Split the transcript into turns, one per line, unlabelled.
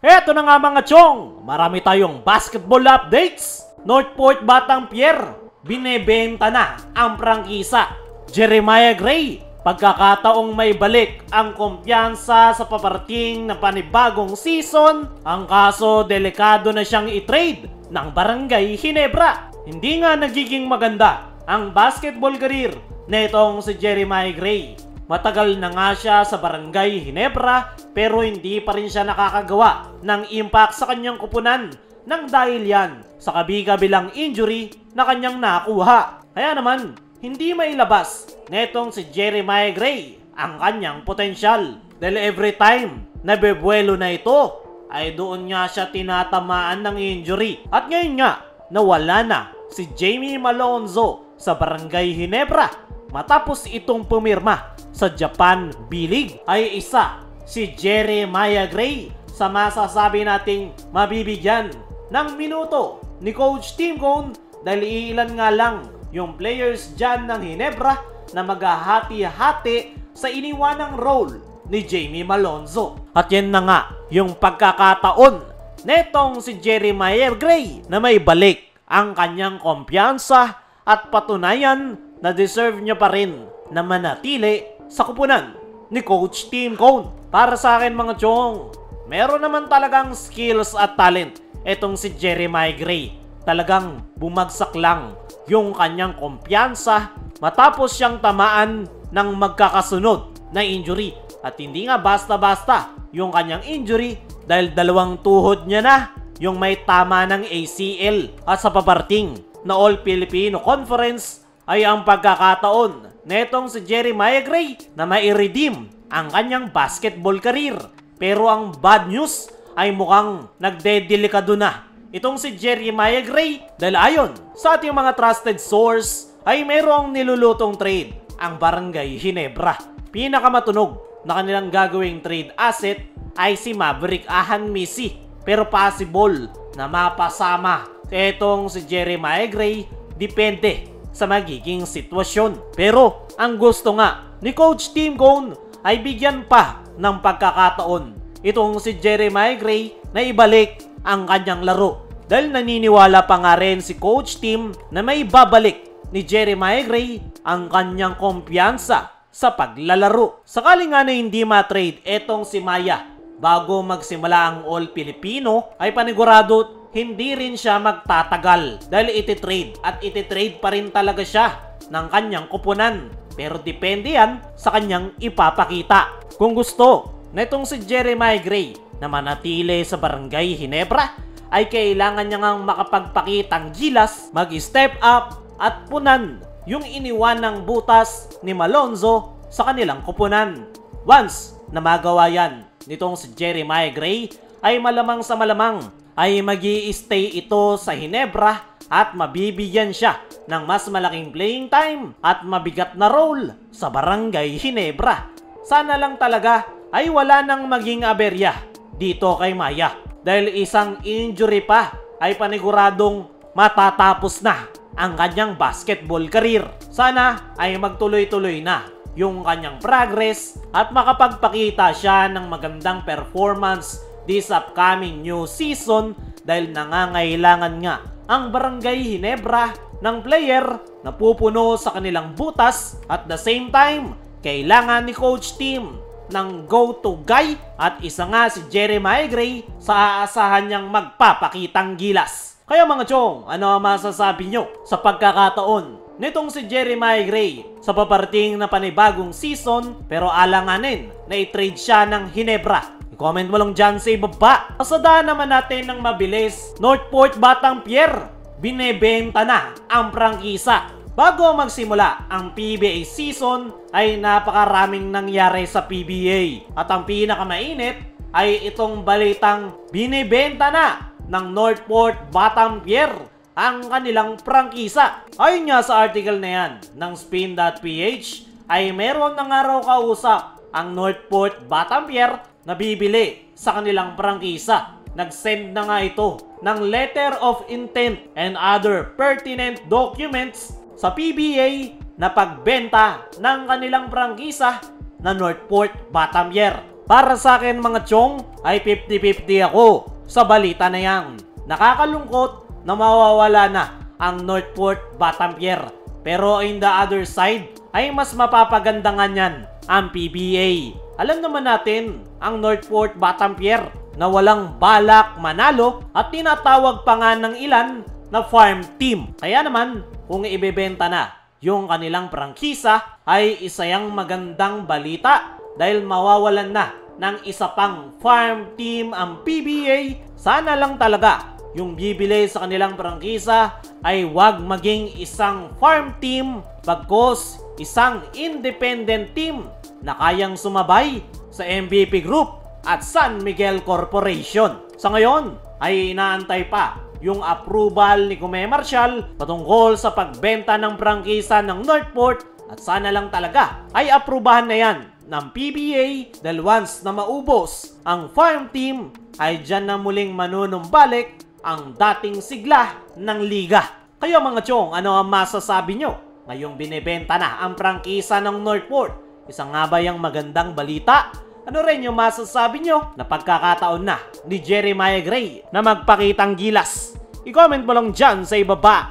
Eto na nga mga chong, marami tayong basketball updates. Northport Batang Pier, binebenta na ang prangkisa. Jeremiah Gray, pagkakataong may balik ang kumpiyansa sa paparating na panibagong season. Ang kaso, delikado na siyang i-trade ng Barangay Ginebra. Hindi nga nagiging maganda ang basketball career netong si Jeremiah Gray. Matagal na nga siya sa Barangay Ginebra pero hindi pa rin siya nakakagawa ng impact sa kanyang kupunan nang dahil yan sa kabi-kabilang injury na kanyang nakuha. Kaya naman, hindi mailabas netong si Jeremiah Gray ang kanyang potensyal dahil every time na bebuelo na ito ay doon nga siya tinatamaan ng injury. At ngayon nga, nawala na si Jamie Malonzo sa Barangay Ginebra matapos itong pumirma sa Japan B-League. Ay isa si Jeremiah Gray sa masasabi nating mabibigyan ng minuto ni Coach Tim Cone dahil ilan nga lang yung players dyan ng Ginebra na maghahati-hati sa iniwanang role ni Jamie Malonzo. At yan na nga yung pagkakataon netong si Jeremiah Gray na may balik ang kanyang kumpiyansa at patunayan na deserve niya pa rin na manatili sa kupunan ni Coach Tim Cone. Para sa akin mga chong, meron naman talagang skills at talent etong si Jeremiah Gray. Talagang bumagsak lang yung kanyang kumpiyansa matapos siyang tamaan ng magkakasunod na injury. At hindi nga basta-basta yung kanyang injury dahil dalawang tuhod niya na yung may tama ng ACL. At sa paparting na All-Filipino Conference ay ang pagkakataon netong si Jeremiah Gray na mai-redeem ang kanyang basketball career. Pero ang bad news ay mukhang nagdedelikado na itong si Jeremiah Gray dahil ayon sa ating mga trusted source ay mayroong nilulutong trade ang Barangay Ginebra. Pinakamatunog na kanilang gagawing trade asset ay si Maverick Ahan Misi, pero possible na mapasama itong si Jeremiah Gray depende sa magiging sitwasyon. Pero ang gusto nga ni Coach Tim Cone ay bigyan pa ng pagkakataon itong si Jeremiah Gray na ibalik ang kanyang laro. Dahil naniniwala pa nga rin si Coach Tim na may babalik ni Jeremiah Gray ang kanyang kumpiyansa sa paglalaro. Sakali nga na hindi matrade etong si Maya bago magsimula ang All-Filipino ay panigurado hindi rin siya magtatagal dahil ititrade at ititrade pa rin talaga siya ng kanyang kupunan. Pero depende yan sa kanyang ipapakita. Kung gusto netong si Jeremiah Gray na manatili sa Barangay Ginebra ay kailangan niya ngang makapagpakitang gilas, mag-step up at punan yung iniwan ng butas ni Malonzo sa kanilang kupunan. Once na magawa yan nitong si Jeremiah Gray ay malamang sa malamang ay magi-stay ito sa Ginebra at mabibigyan siya ng mas malaking playing time at mabigat na role sa Barangay Ginebra. Sana lang talaga ay wala nang maging aberya dito kay Maya dahil isang injury pa ay paniguradong matatapos na ang kanyang basketball career. Sana ay magtuloy-tuloy na yung kanyang progress at makapagpakita siya ng magandang performance this upcoming new season dahil nangangailangan nga ang Barangay Ginebra ng player na pupuno sa kanilang butas. At the same time, kailangan ni Coach Tim ng go-to guy at isa nga si Jeremiah Gray sa aasahan niyang magpapakitang gilas. Kaya mga chong, ano ang masasabi nyo sa pagkakataon nitong si Jeremiah Gray sa paparting na panibagong season pero alanganin na i-trade siya ng Ginebra? I-comment mo lang dyan sa ibaba. Pasadaan naman natin ng mabilis. Northport Batang Pier, binebenta na ang prangkisa. Bago magsimula ang PBA season ay napakaraming nangyari sa PBA. At ang pinakamainit ay itong balitang binebenta na ng Northport Batang Pier ang kanilang prangkisa. Ayon nga sa article na yan ng Spin.ph ay meron na nga raw kausap ang Northport Batang Pier na bibili sa kanilang prangkisa. Nag-send na nga ito ng letter of intent and other pertinent documents sa PBA na pagbenta ng kanilang prangkisa na Northport Batang Pier. Para sa akin mga chong ay 50-50 ako sa balita na yan. Nakakalungkot na mawawala na ang Northport Batampier. Pero in the other side ay mas mapapaganda nga niyan ang PBA. Alam naman natin ang Northport Batampier na walang balak manalo at tinatawag pa nga ng ilan na farm team. Kaya naman kung ibebenta na yung kanilang prangkisa ay isa yang magandang balita dahil mawawalan na ng isa pang farm team ang PBA. Sana lang talaga yung bibili sa kanilang prangkisa ay wag maging isang farm team bagkos isang independent team na kayang sumabay sa MVP Group at San Miguel Corporation. Sa ngayon ay inaantay pa yung approval ni Kume Marshall patungkol sa pagbenta ng prangkisa ng Northport at sana lang talaga ay aprubahan na yan ng PBA dahil once na maubos ang farm team ay dyan na muling manunumbalik ang dating sigla ng liga. Kayo mga chong, ano ang masasabi nyo? Ngayong binebenta na ang prangkisa ng Northport. Isa nga ba yung magandang balita? Ano rin yung masasabi nyo na pagkakataon na ni Jeremiah Gray na magpakitang gilas? I-comment mo lang dyan sa ibaba.